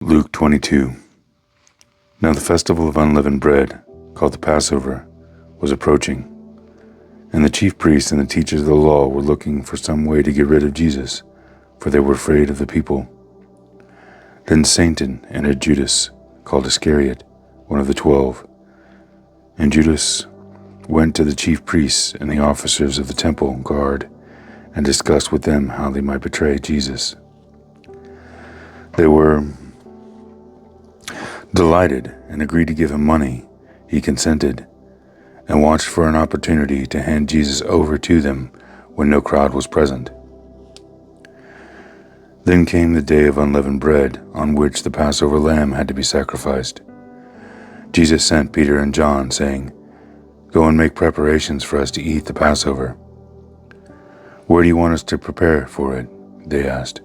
Luke 22. Now the festival of unleavened bread, called the Passover, was approaching, and the chief priests and the teachers of the law were looking for some way to get rid of Jesus, for they were afraid of the people. Then Satan entered Judas, called Iscariot, one of the 12. And Judas went to the chief priests and the officers of the temple guard and discussed with them how they might betray Jesus. They were delighted and agreed to give him money. He consented and watched for an opportunity to hand Jesus over to them when no crowd was present. Then came the day of unleavened bread, on which the Passover lamb had to be sacrificed. Jesus sent Peter and John, saying, "Go and make preparations for us to eat the Passover." "Where do you want us to prepare for it?" they asked.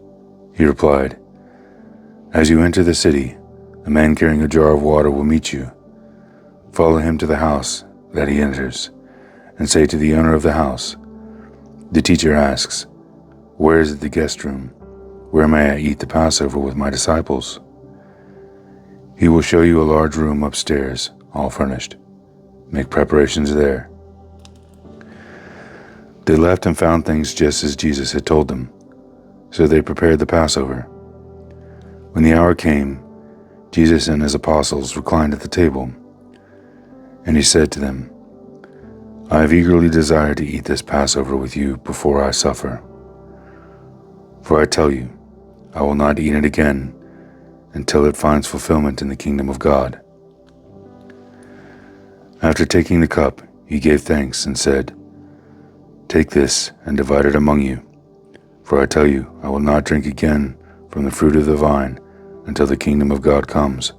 He replied, "As you enter the city, a man carrying a jar of water will meet you. Follow him to the house that he enters, and say to the owner of the house, 'The teacher asks, where is the guest room? Where may I eat the Passover with my disciples?' He will show you a large room upstairs, all furnished. Make preparations there." They left and found things just as Jesus had told them, so they prepared the Passover. When the hour came, Jesus and his apostles reclined at the table, and he said to them, "I have eagerly desired to eat this Passover with you before I suffer. For I tell you, I will not eat it again until it finds fulfillment in the kingdom of God." After taking the cup, he gave thanks and said, "Take this and divide it among you, for I tell you, I will not drink again from the fruit of the vine until the kingdom of God comes."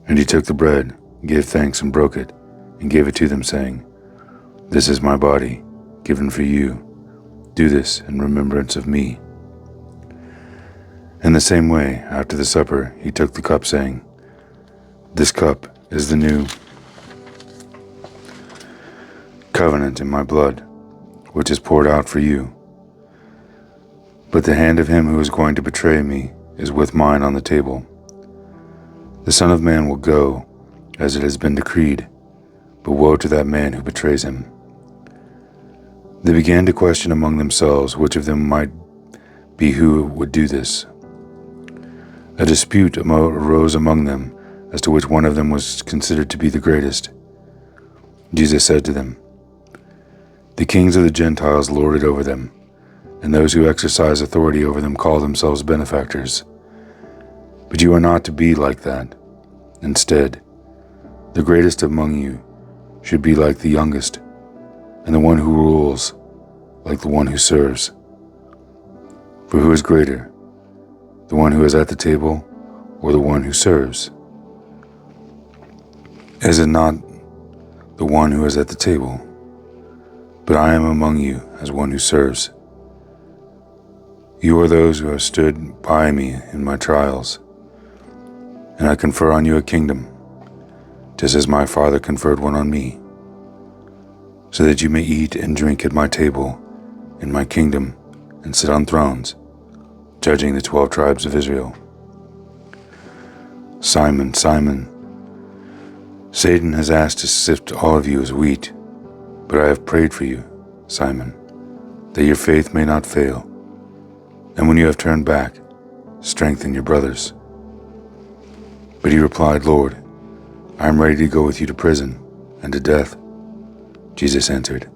And he took the bread, gave thanks and broke it, and gave it to them, saying, "This is my body, given for you. Do this in remembrance of me." In the same way, after the supper, he took the cup, saying, "This cup is the new covenant in my blood, which is poured out for you. But the hand of him who is going to betray me is with mine on the table. The Son of Man will go as it has been decreed, but woe to that man who betrays him." They began to question among themselves which of them might be who would do this. A dispute arose among them as to which one of them was considered to be the greatest. Jesus said to them, "The kings of the Gentiles lord it over them, and those who exercise authority over them call themselves benefactors. But you are not to be like that. Instead, the greatest among you should be like the youngest, and the one who rules like the one who serves. For who is greater, the one who is at the table or the one who serves? Is it not the one who is at the table? But I am among you as one who serves. You are those who have stood by me in my trials, and I confer on you a kingdom, just as my Father conferred one on me, so that you may eat and drink at my table in my kingdom and sit on thrones, judging the 12 tribes of Israel. Simon, Simon, Satan has asked to sift all of you as wheat, but I have prayed for you, Simon, that your faith may not fail. And when you have turned back, strengthen your brothers." But he replied, "Lord, I am ready to go with you to prison and to death." Jesus answered,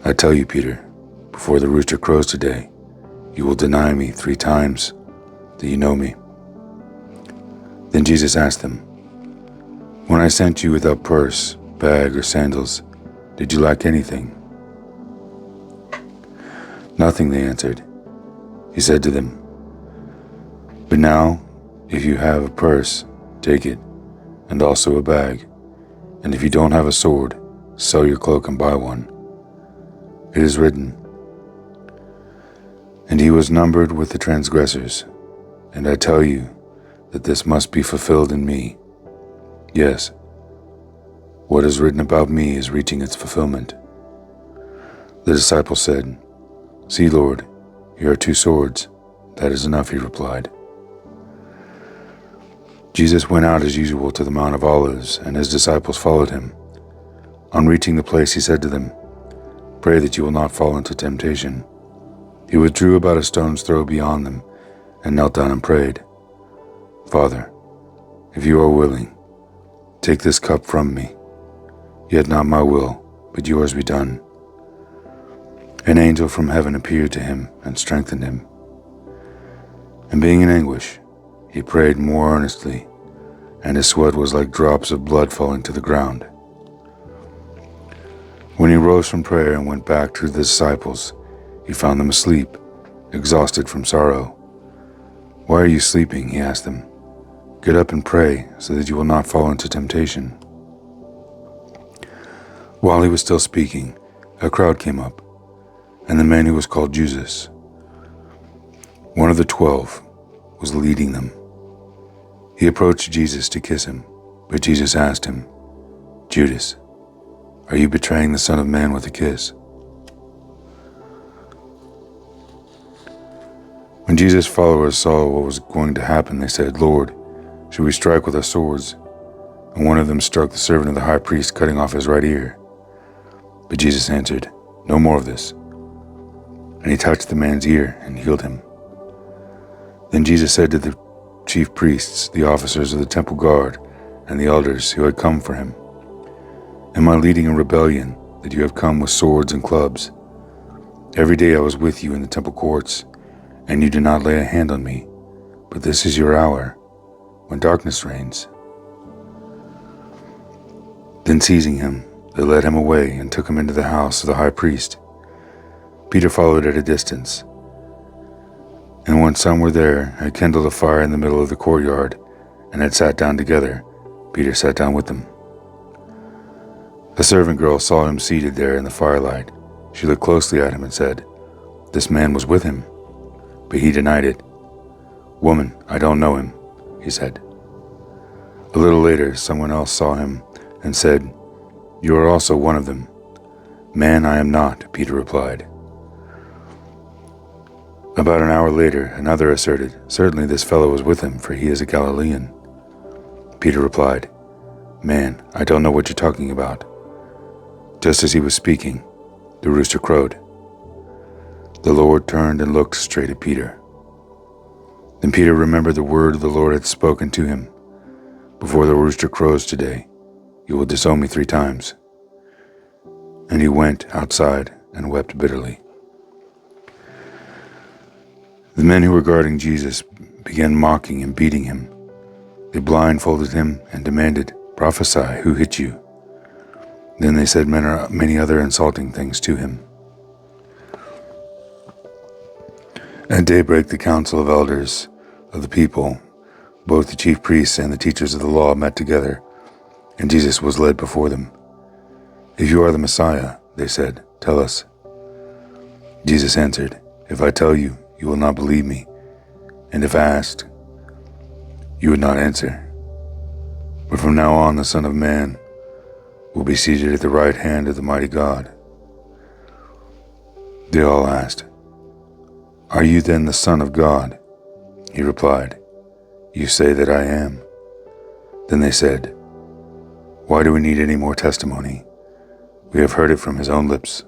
"I tell you, Peter, before the rooster crows today, you will deny me 3 times that you know me." Then Jesus asked them, "When I sent you without purse, bag, or sandals, did you lack anything?" "Nothing," they answered. He said to them, "But now, if you have a purse, take it, and also a bag. And if you don't have a sword, sell your cloak and buy one. It is written, 'And he was numbered with the transgressors.' And I tell you that this must be fulfilled in me. Yes, what is written about me is reaching its fulfillment." The disciple said, "See, Lord, here are 2 swords. That is enough," he replied. Jesus went out as usual to the Mount of Olives, and his disciples followed him. On reaching the place, he said to them, "Pray that you will not fall into temptation." He withdrew about a stone's throw beyond them, and knelt down and prayed, "Father, if you are willing, take this cup from me. Yet not my will, but yours be done." An angel from heaven appeared to him and strengthened him. And being in anguish, he prayed more earnestly, and his sweat was like drops of blood falling to the ground. When he rose from prayer and went back to the disciples, he found them asleep, exhausted from sorrow. "Why are you sleeping?" he asked them. "Get up and pray, so that you will not fall into temptation." While he was still speaking, a crowd came up, and the man who was called Judas, one of the 12, was leading them. He approached Jesus to kiss him, but Jesus asked him, "Judas, are you betraying the Son of Man with a kiss?" When Jesus' followers saw what was going to happen, they said, "Lord, should we strike with our swords?" And one of them struck the servant of the high priest, cutting off his right ear. But Jesus answered, "No more of this." And he touched the man's ear and healed him. Then Jesus said to the chief priests, the officers of the temple guard, and the elders who had come for him, "Am I leading a rebellion that you have come with swords and clubs? Every day I was with you in the temple courts, and you did not lay a hand on me, but this is your hour, when darkness reigns." Then seizing him, they led him away and took him into the house of the high priest. Peter followed at a distance, and when some were there, had kindled a fire in the middle of the courtyard, and had sat down together, Peter sat down with them. A servant girl saw him seated there in the firelight. She looked closely at him and said, "This man was with him." But he denied it. "Woman, I don't know him," he said. A little later, someone else saw him and said, "You are also one of them." "Man, I am not," Peter replied. About an hour later, another asserted, "Certainly this fellow was with him, for he is a Galilean." Peter replied, "Man, I don't know what you're talking about." Just as he was speaking, the rooster crowed. The Lord turned and looked straight at Peter. Then Peter remembered the word the Lord had spoken to him, "Before the rooster crows today, you will disown me 3 times." And he went outside and wept bitterly. The men who were guarding Jesus began mocking and beating him. They blindfolded him and demanded, "Prophesy, who hit you?" Then they said many other insulting things to him. At daybreak, the council of elders of the people, both the chief priests and the teachers of the law, met together, and Jesus was led before them. "If you are the Messiah," they said, "tell us." Jesus answered, "If I tell you, you will not believe me, and if asked, you would not answer. But from now on, the Son of Man will be seated at the right hand of the mighty God." They all asked, "Are you then the Son of God?" He replied, "You say that I am." Then they said, "Why do we need any more testimony? We have heard it from his own lips."